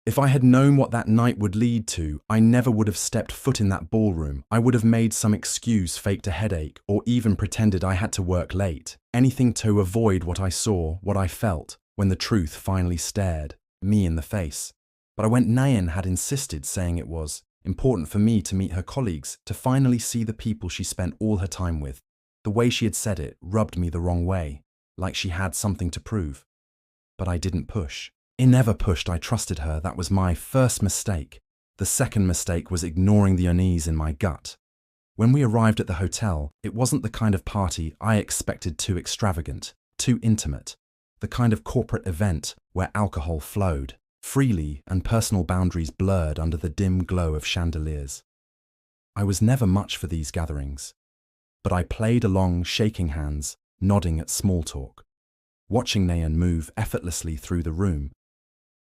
If I had known what that night would lead to, I never would have stepped foot in that ballroom. I would have made some excuse, faked a headache, or even pretended I had to work late. Anything to avoid what I saw, what I felt, when the truth finally stared me in the face. But I went Nayan had insisted, saying it was important for me to meet her colleagues, to finally see the people she spent all her time with. The way she had said it rubbed me the wrong way, like she had something to prove. But I didn't push. I never pushed. I trusted her. That was my first mistake. The second mistake was ignoring the unease in my gut. When we arrived at the hotel, it wasn't the kind of party I expected, too extravagant, too intimate, the kind of corporate event where alcohol flowed freely and personal boundaries blurred under the dim glow of chandeliers. I was never much for these gatherings, but I played along, shaking hands, nodding at small talk, watching Nayan move effortlessly through the room.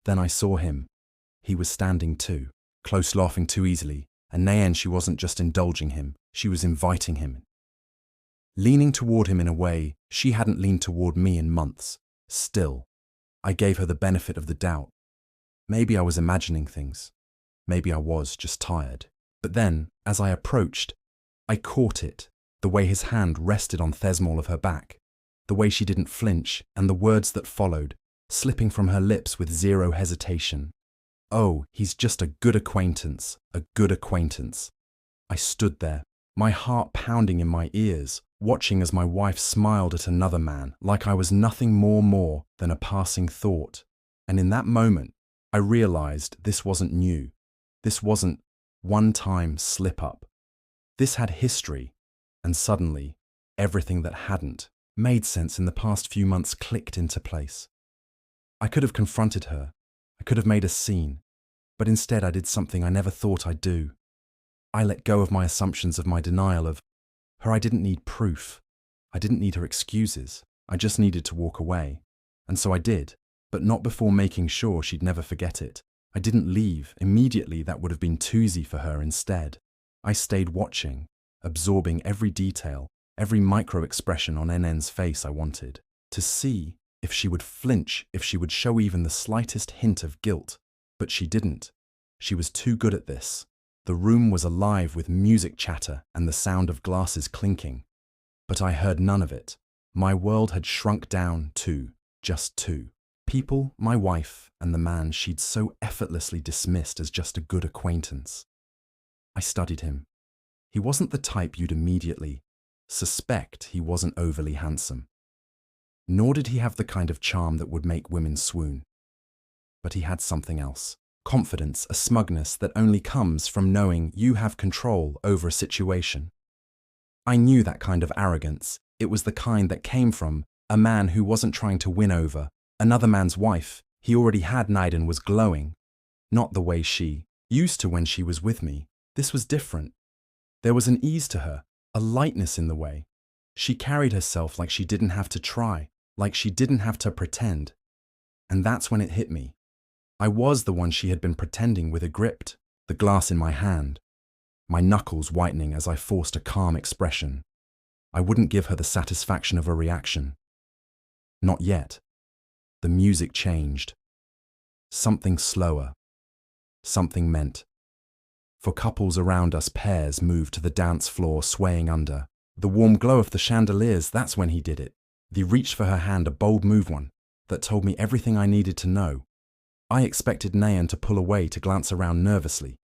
Then I saw him. He was standing too, close, laughing too easily, and Nayan, she wasn't just indulging him, she was inviting him. Leaning toward him in a way she hadn't leaned toward me in months. Still, I gave her the benefit of the doubt. Maybe I was imagining things. Maybe I was just tired. But then, as I approached, I caught it, the way his hand rested on the small of her back, the way she didn't flinch, and the words that followed, slipping from her lips with zero hesitation. Oh, he's just a good acquaintance, a good acquaintance. I stood there, my heart pounding in my ears, watching as my wife smiled at another man, like I was nothing more than a passing thought. And in that moment, I realized this wasn't new. This wasn't one-time slip-up. This had history, and suddenly, everything that hadn't made sense in the past few months clicked into place. I could have confronted her. I could have made a scene. But instead I did something I never thought I'd do. I let go of my assumptions, of my denial of her. I didn't need proof. I didn't need her excuses. I just needed to walk away. And so I did, but not before making sure she'd never forget it. I didn't leave immediately. That would have been too easy for her. Instead, I stayed watching, absorbing every detail, every micro-expression on NN's face. I wanted to see if she would flinch, if she would show even the slightest hint of guilt. But she didn't. She was too good at this. The room was alive with music chatter and the sound of glasses clinking. But I heard none of it. My world had shrunk down to just two people, my wife and the man she'd so effortlessly dismissed as just a good acquaintance. I studied him. He wasn't the type you'd immediately suspect. He wasn't overly handsome. Nor did he have the kind of charm that would make women swoon. But he had something else. Confidence, a smugness that only comes from knowing you have control over a situation. I knew that kind of arrogance. It was the kind that came from a man who wasn't trying to win over another man's wife. He already had. Naiden was glowing. Not the way she used to when she was with me. This was different. There was an ease to her, a lightness in the way. She carried herself like she didn't have to try, like she didn't have to pretend. And that's when it hit me. I was the one she had been pretending with. Gripped, the glass in my hand, my knuckles whitening as I forced a calm expression. I wouldn't give her the satisfaction of a reaction. Not yet. The music changed. Something slower. Something meant. For couples around us, pairs moved to the dance floor, swaying under the warm glow of the chandeliers. That's when he did it. He reached for her hand, a bold move, one that told me everything I needed to know. I expected Nayan to pull away, to glance around nervously,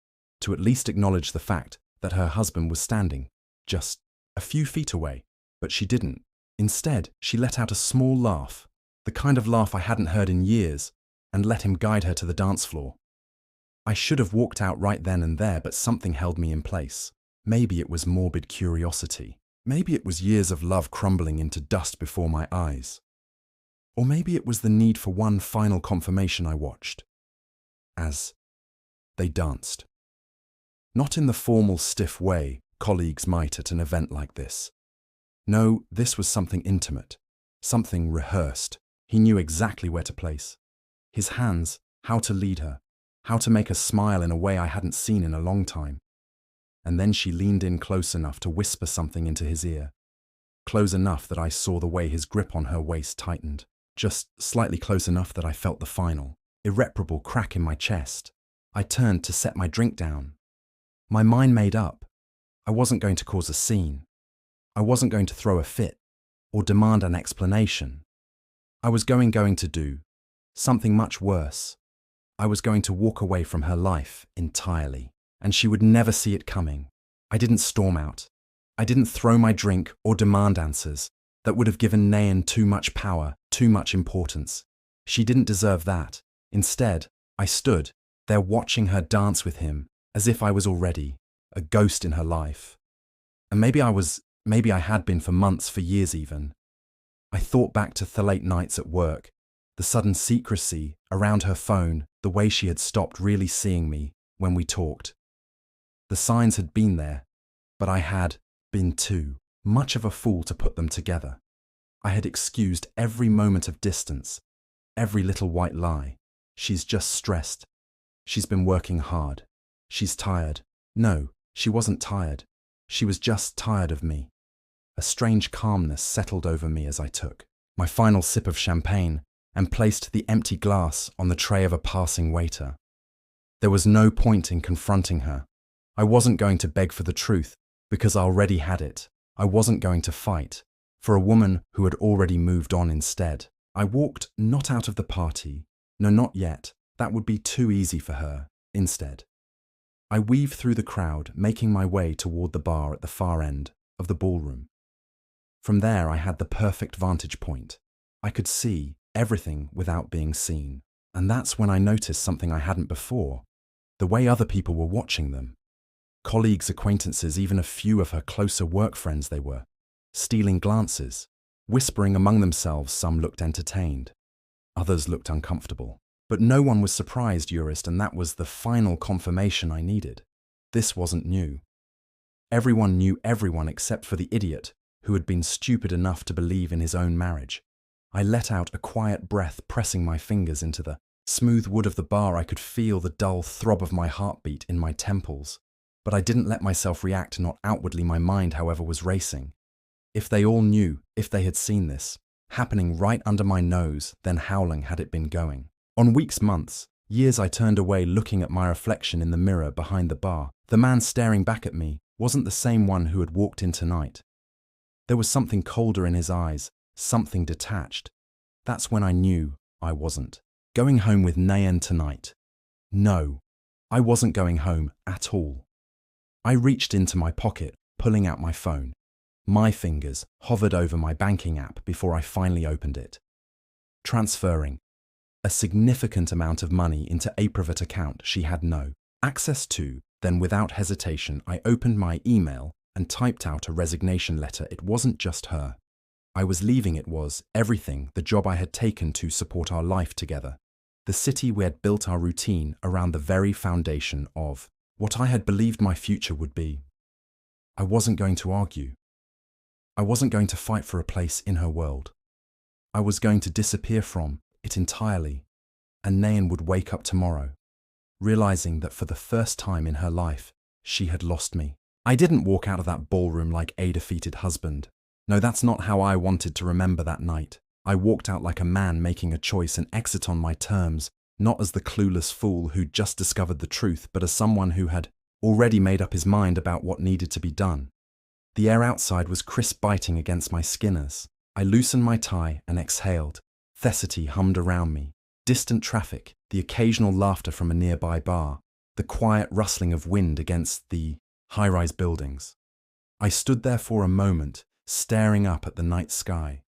to at least acknowledge the fact that her husband was standing just a few feet away, but she didn't. Instead, she let out a small laugh, the kind of laugh I hadn't heard in years, and let him guide her to the dance floor. I should have walked out right then and there, but something held me in place. Maybe it was morbid curiosity. Maybe it was years of love crumbling into dust before my eyes. Or maybe it was the need for one final confirmation. I watched as they danced. Not in the formal, stiff way colleagues might at an event like this. No, this was something intimate, something rehearsed. He knew exactly where to place his hands, how to lead her, how to make her smile in a way I hadn't seen in a long time. And then she leaned in close enough to whisper something into his ear, close enough that I saw the way his grip on her waist tightened, just slightly close enough that I felt the final irreparable crack in my chest. I turned to set my drink down. My mind made up. I wasn't going to cause a scene. I wasn't going to throw a fit or demand an explanation. I was going to do something much worse. I was going to walk away from her life entirely, and she would never see it coming. I didn't storm out. I didn't throw my drink or demand answers. That would have given Nayan too much power, too much importance. She didn't deserve that. Instead, I stood there watching her dance with him as if I was already a ghost in her life. And maybe I had been for months, for years even. I thought back to the late nights at work, the sudden secrecy around her phone, the way she had stopped really seeing me when we talked. The signs had been there, but I had been too much of a fool to put them together. I had excused every moment of distance, every little white lie. She's just stressed. She's been working hard. She's tired. No, she wasn't tired. She was just tired of me. A strange calmness settled over me as I took my final sip of champagne and placed the empty glass on the tray of a passing waiter. There was no point in confronting her. I wasn't going to beg for the truth because I already had it. I wasn't going to fight for a woman who had already moved on instead. I walked not out of the party. No, not yet. That would be too easy for her. Instead, I weaved through the crowd, making my way toward the bar at the far end of the ballroom. From there, I had the perfect vantage point. I could see everything without being seen. And that's when I noticed something I hadn't before: the way other people were watching them. Colleagues, acquaintances, even a few of her closer work friends they were, stealing glances, whispering among themselves. Some looked entertained. Others looked uncomfortable. But no one was surprised, Jurist, and that was the final confirmation I needed. This wasn't new. Everyone knew everyone except for the idiot who had been stupid enough to believe in his own marriage. I let out a quiet breath, pressing my fingers into the smooth wood of the bar. I could feel the dull throb of my heartbeat in my temples. But I didn't let myself react, not outwardly. My mind, however, was racing. If they all knew, if they had seen this, happening right under my nose, then how long had it been going? On weeks, months, years, I turned away, looking at my reflection in the mirror behind the bar. The man staring back at me wasn't the same one who had walked in tonight. There was something colder in his eyes, something detached. That's when I knew I wasn't going home with Nayan tonight. No, I wasn't going home at all. I reached into my pocket, pulling out my phone. My fingers hovered over my banking app before I finally opened it. Transferring a significant amount of money into a private account she had no access to. Then, without hesitation, I opened my email and typed out a resignation letter. It wasn't just her I was leaving, it was everything: the job I had taken to support our life together, the city we had built our routine around, the very foundation of what I had believed my future would be. I wasn't going to argue. I wasn't going to fight for a place in her world. I was going to disappear from it entirely, and Nayan would wake up tomorrow, realizing that for the first time in her life, she had lost me. I didn't walk out of that ballroom like a defeated husband. No, that's not how I wanted to remember that night. I walked out like a man making a choice, an exit on my terms, not as the clueless fool who'd just discovered the truth, but as someone who had already made up his mind about what needed to be done. The air outside was crisp, biting against my skin as I loosened my tie and exhaled. Thesity hummed around me. Distant traffic, the occasional laughter from a nearby bar, the quiet rustling of wind against the high-rise buildings. I stood there for a moment, staring up at the night sky,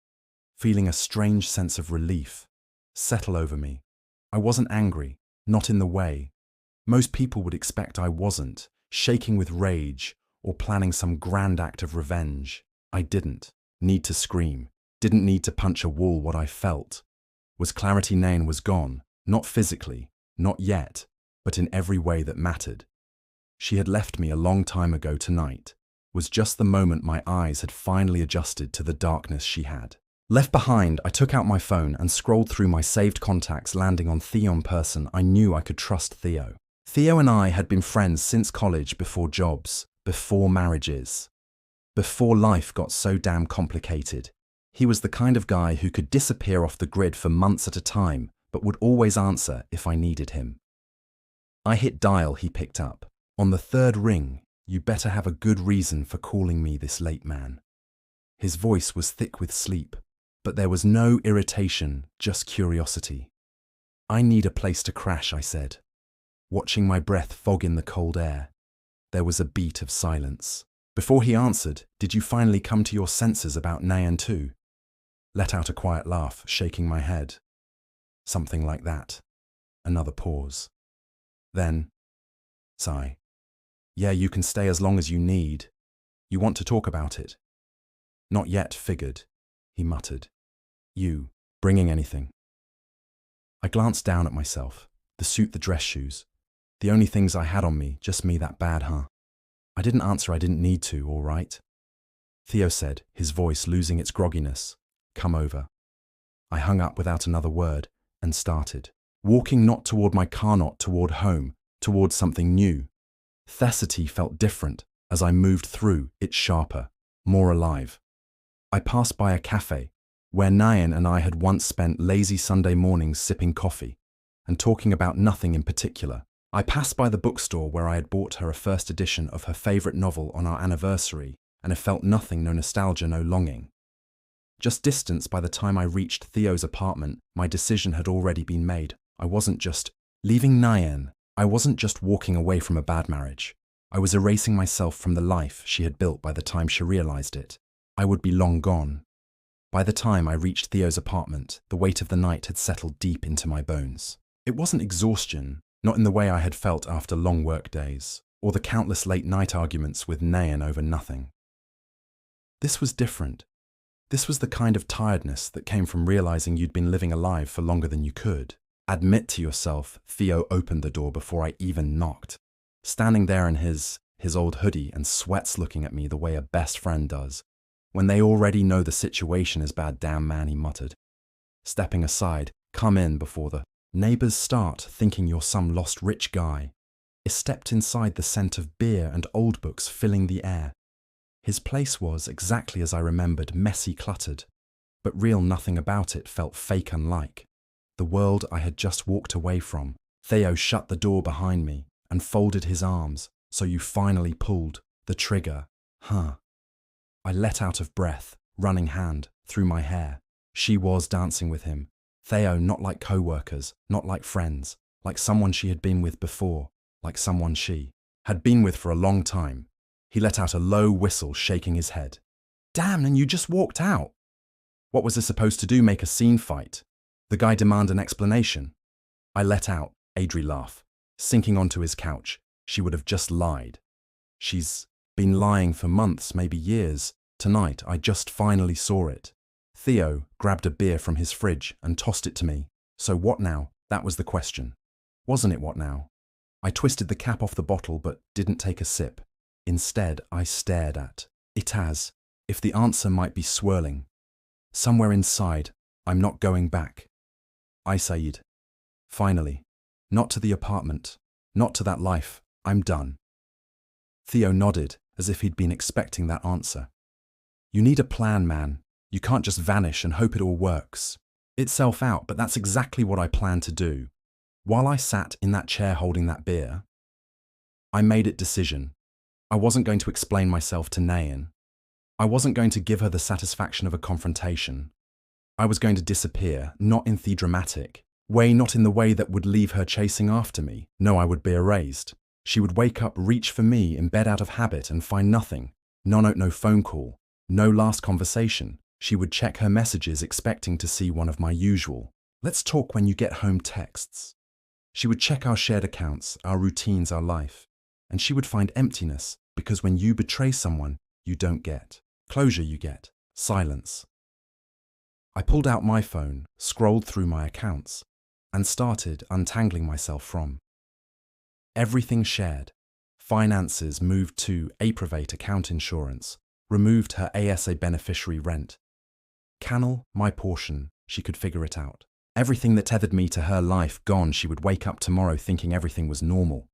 feeling a strange sense of relief settle over me. I wasn't angry, not in the way most people would expect I wasn't, shaking with rage or planning some grand act of revenge. I didn't need to scream, didn't need to punch a wall. What I felt was clarity. Nayan was gone, not physically, not yet, but in every way that mattered. She had left me a long time ago. Tonight was just the moment my eyes had finally adjusted to the darkness she had left behind. I took out my phone and scrolled through my saved contacts, landing on Theo, a person I knew I could trust. Theo. Theo and I had been friends since college, before jobs, before marriages, before life got so damn complicated. He was the kind of guy who could disappear off the grid for months at a time, but would always answer if I needed him. I hit dial, he picked up. On the third ring, you better have a good reason for calling me this late, man. His voice was thick with sleep, but there was no irritation, just curiosity. I need a place to crash, I said, watching my breath fog in the cold air. There was a beat of silence. Before he answered, did you finally come to your senses about Nayan too? Let out a quiet laugh, shaking my head. Something like that. Another pause. Then, sigh. Yeah, you can stay as long as you need. You want to talk about it? Not yet, figured, he muttered. You, bringing anything? I glanced down at myself, the suit, the dress shoes. The only things I had on me, just me that bad, huh? I didn't answer, I didn't need to, all right? Theo said, his voice losing its grogginess. Come over. I hung up without another word and started, walking not toward my car, not toward home, toward something new. Thesity felt different as I moved through it, sharper, more alive. I passed by a cafe where Nayan and I had once spent lazy Sunday mornings sipping coffee and talking about nothing in particular. I passed by the bookstore where I had bought her a first edition of her favorite novel on our anniversary, and I felt nothing, no nostalgia, no longing. Just distance by the time I reached Theo's apartment, my decision had already been made. I wasn't just leaving Nayan. I wasn't just walking away from a bad marriage. I was erasing myself from the life she had built by the time she realized it. I would be long gone. By the time I reached Theo's apartment, the weight of the night had settled deep into my bones. It wasn't exhaustion, not in the way I had felt after long work days, or the countless late-night arguments with Nayan over nothing. This was different. This was the kind of tiredness that came from realizing you'd been living a lie for longer than you could. Admit to yourself, Theo opened the door before I even knocked. Standing there in his old hoodie and sweats looking at me the way a best friend does. When they already know the situation is bad, damn man, he muttered. Stepping aside, come in before the neighbors start thinking you're some lost rich guy. He stepped inside, the scent of beer and old books filling the air. His place was exactly as I remembered, messy, cluttered, but real. Nothing about it felt fake, unlike the world I had just walked away from. Theo shut the door behind me and folded his arms. So you finally pulled the trigger, huh? I let out of breath, running hand through my hair. She was dancing with him. Theo, not like co-workers, not like friends, like someone she had been with before, like someone she had been with for a long time. He let out a low whistle, shaking his head. Damn, and you just walked out. What was this supposed to do, make a scene, fight? The guy demand an explanation. I let out Adri laugh, sinking onto his couch. She would have just lied. She's been lying for months, maybe years. Tonight, I just finally saw it. Theo grabbed a beer from his fridge and tossed it to me. So what now? That was the question. Wasn't it what now? I twisted the cap off the bottle but didn't take a sip. Instead, I stared at it as if the answer might be swirling. Somewhere inside, I'm not going back. I said. Finally. Not to the apartment. Not to that life. I'm done. Theo nodded, as if he'd been expecting that answer. You need a plan, man. You can't just vanish and hope it all works itself out, but that's exactly what I planned to do. While I sat in that chair holding that beer, I made a decision. I wasn't going to explain myself to Nayan. I wasn't going to give her the satisfaction of a confrontation. I was going to disappear, not in the dramatic way, not in the way that would leave her chasing after me. No, I would be erased. She would wake up, reach for me in bed out of habit and find nothing. No note, no phone call, no last conversation. She would check her messages expecting to see one of my usual "let's talk when you get home" texts. She would check our shared accounts, our routines, our life. And she would find emptiness, because when you betray someone, you don't get closure, you get silence. I pulled out my phone, scrolled through my accounts, and started untangling myself from everything shared. Finances moved to a private account, insurance, removed her ASA beneficiary rent. Canal, my portion, she could figure it out. Everything that tethered me to her life gone. She would wake up tomorrow thinking everything was normal.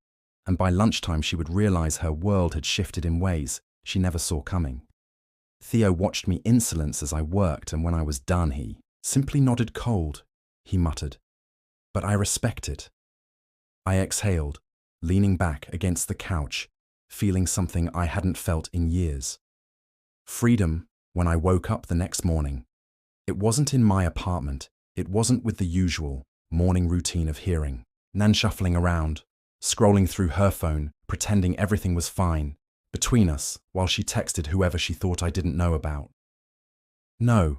And by lunchtime she would realize her world had shifted in ways she never saw coming. Theo watched me insolence as I worked, and when I was done he simply nodded cold. He muttered, but I respect it. I exhaled, leaning back against the couch, feeling something I hadn't felt in years. Freedom when I woke up the next morning. It wasn't in my apartment. It wasn't with the usual morning routine of hearing Nan shuffling around, scrolling through her phone, pretending everything was fine between us while she texted whoever she thought I didn't know about. No,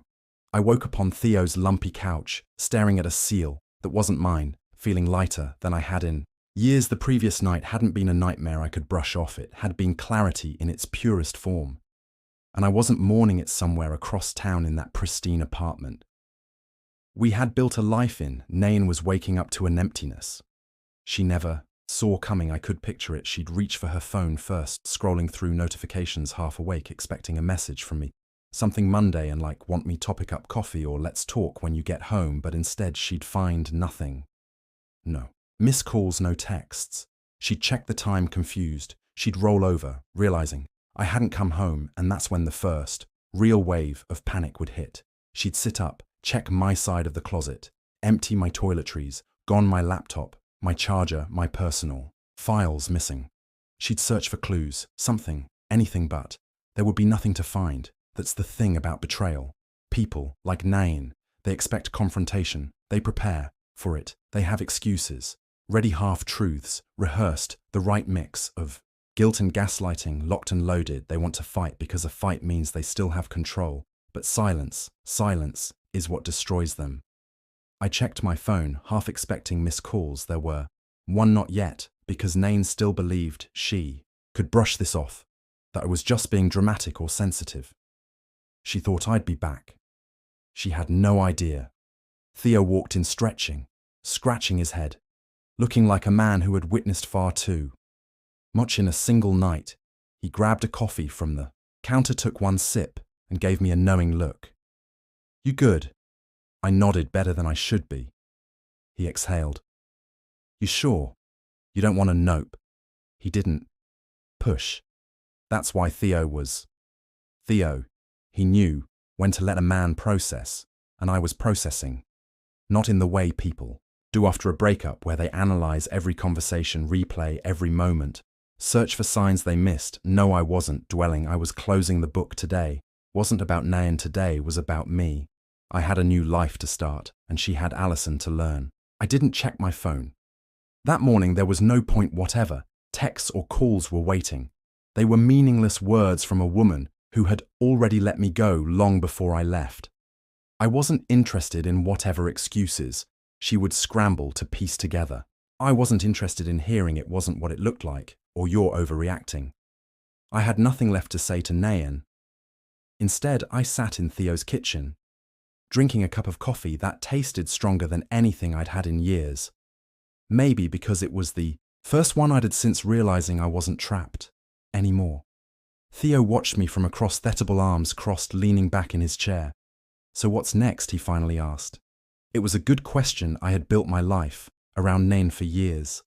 I woke upon Theo's lumpy couch, staring at a seal that wasn't mine, feeling lighter than I had in years. The previous night hadn't been a nightmare I could brush off. It had been clarity in its purest form. And I wasn't mourning it somewhere across town in that pristine apartment we had built a life in. Nain was waking up to an emptiness she never saw coming. I could picture it. She'd reach for her phone first, scrolling through notifications, half awake, expecting a message from me. Something mundane like, want me topic up coffee or let's talk when you get home, but instead she'd find nothing. No. Missed calls, no texts. She'd check the time, confused. She'd roll over, realizing I hadn't come home, and that's when the first real wave of panic would hit. She'd sit up, check my side of the closet, empty my toiletries, gone my laptop, my charger, my personal files missing. She'd search for clues, something, anything, but there would be nothing to find. That's the thing about betrayal. People, like Nain, they expect confrontation. They prepare for it. They have excuses, ready half-truths, rehearsed, the right mix of guilt and gaslighting, locked and loaded. They want to fight because a fight means they still have control. But silence is what destroys them. I checked my phone, half expecting missed calls. There were one not yet, because Nain still believed she could brush this off, that I was just being dramatic or sensitive. She thought I'd be back. She had no idea. Theo walked in stretching, scratching his head, looking like a man who had witnessed far too much in a single night. He grabbed a coffee from the counter, took one sip, and gave me a knowing look. You good? I nodded, better than I should be. He exhaled. You sure? You don't want a nope? He didn't push. That's why Theo was Theo. He knew when to let a man process, and I was processing. Not in the way people do after a breakup, where they analyze every conversation, replay every moment, search for signs they missed. No, I wasn't dwelling. I was closing the book. Today wasn't about Nain. Today was about me. I had a new life to start, and she had Allison to learn. I didn't check my phone. That morning there was no point whatever. Texts or calls were waiting. They were meaningless words from a woman who had already let me go long before I left. I wasn't interested in whatever excuses she would scramble to piece together. I wasn't interested in hearing it wasn't what it looked like, or you're overreacting. I had nothing left to say to Nain. Instead, I sat in Theo's kitchen, drinking a cup of coffee that tasted stronger than anything I'd had in years. Maybe because it was the first one I'd had since realizing I wasn't trapped anymore. Theo watched me from across theatable arms crossed, leaning back in his chair. So what's next? He finally asked. It was a good question. I had built my life around Nain for years,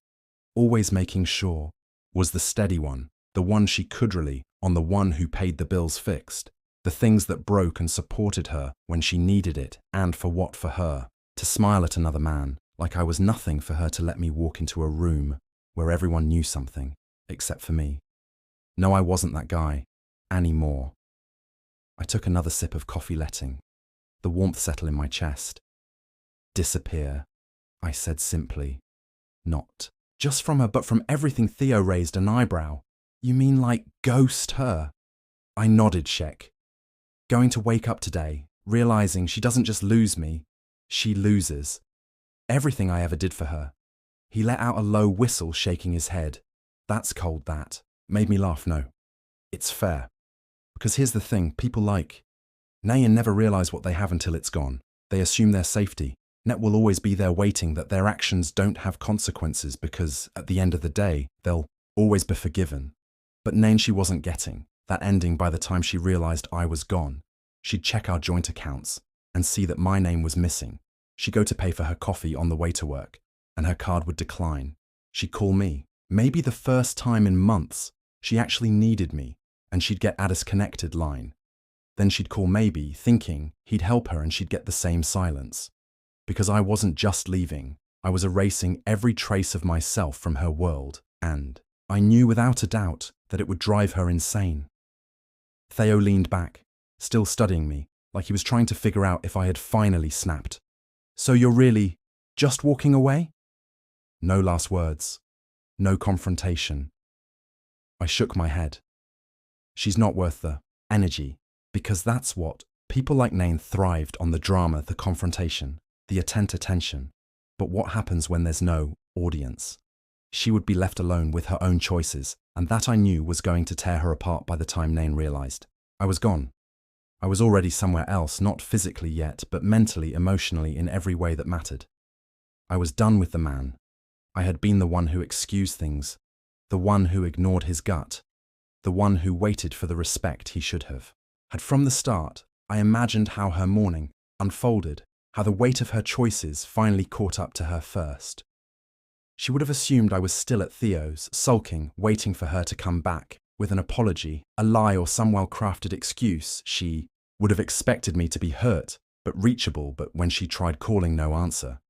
always making sure was the steady one, the one she could rely on, the one who paid the bills, fixed the things that broke, and supported her when she needed it. And for what? For her to smile at another man like I was nothing, for her to let me walk into a room where everyone knew something except for me. No, I wasn't that guy anymore. I took another sip of coffee, letting the warmth settle in my chest. Disappear, I said simply. Not just from her, but from everything. Theo raised an eyebrow. You mean like ghost her? I nodded. Check. Going to wake up today, realizing she doesn't just lose me, she loses everything I ever did for her. He let out a low whistle, shaking his head. That's cold. That made me laugh. No, it's fair. Because here's the thing, people like Nain never realize what they have until it's gone. They assume their safety net will always be there waiting, that their actions don't have consequences because at the end of the day, they'll always be forgiven. But Nain, she wasn't getting that ending. By the time she realized I was gone, she'd check our joint accounts and see that my name was missing. She'd go to pay for her coffee on the way to work, and her card would decline. She'd call me, maybe the first time in months she actually needed me, and she'd get a disconnected line. Then she'd call, maybe thinking he'd help her, and she'd get the same silence. Because I wasn't just leaving, I was erasing every trace of myself from her world, and I knew without a doubt that it would drive her insane. Theo leaned back, still studying me, like he was trying to figure out if I had finally snapped. "So you're really just walking away?" No last words. No confrontation. I shook my head. She's not worth the energy, because that's what people like Nain thrived on: the drama, the confrontation, the attention. But what happens when there's no audience? She would be left alone with her own choices, and that I knew was going to tear her apart by the time Nain realized. I was gone. I was already somewhere else, not physically yet, but mentally, emotionally, in every way that mattered. I was done with the man. I had been the one who excused things, the one who ignored his gut, the one who waited for the respect he should have. Had from the start, I imagined how her morning unfolded, how the weight of her choices finally caught up to her first. She would have assumed I was still at Theo's, sulking, waiting for her to come back, with an apology, a lie, or some well-crafted excuse. She would have expected me to be hurt, but reachable, but when she tried calling, no answer.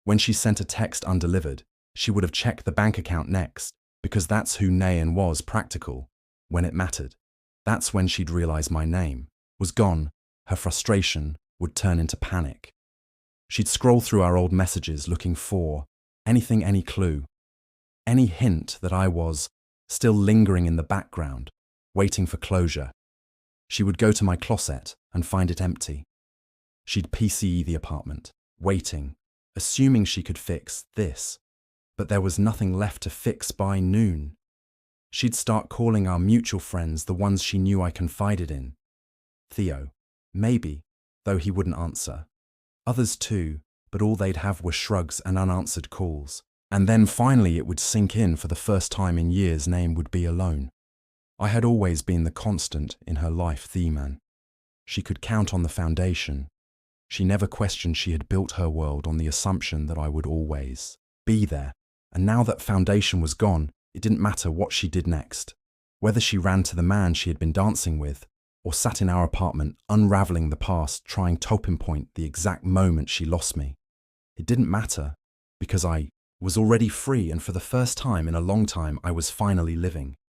When she sent a text undelivered, she would have checked the bank account next, because that's who Nayan was: practical. When it mattered, that's when she'd realize my name was gone. Her frustration would turn into panic. She'd scroll through our old messages looking for anything, any clue, any hint that I was still lingering in the background, waiting for closure. She would go to my closet and find it empty. She'd PCE the apartment, waiting, assuming she could fix this. But there was nothing left to fix by noon. She'd start calling our mutual friends, the ones she knew I confided in. Theo, maybe, though he wouldn't answer. Others too, but all they'd have were shrugs and unanswered calls. And then finally it would sink in: for the first time in years, Naim would be alone. I had always been the constant in her life, the man. She could count on the foundation. She never questioned. She had built her world on the assumption that I would always be there. And now that foundation was gone, it didn't matter what she did next. Whether she ran to the man she had been dancing with, or sat in our apartment unraveling the past, trying to pinpoint the exact moment she lost me. It didn't matter, because I was already free, and for the first time in a long time I was finally living.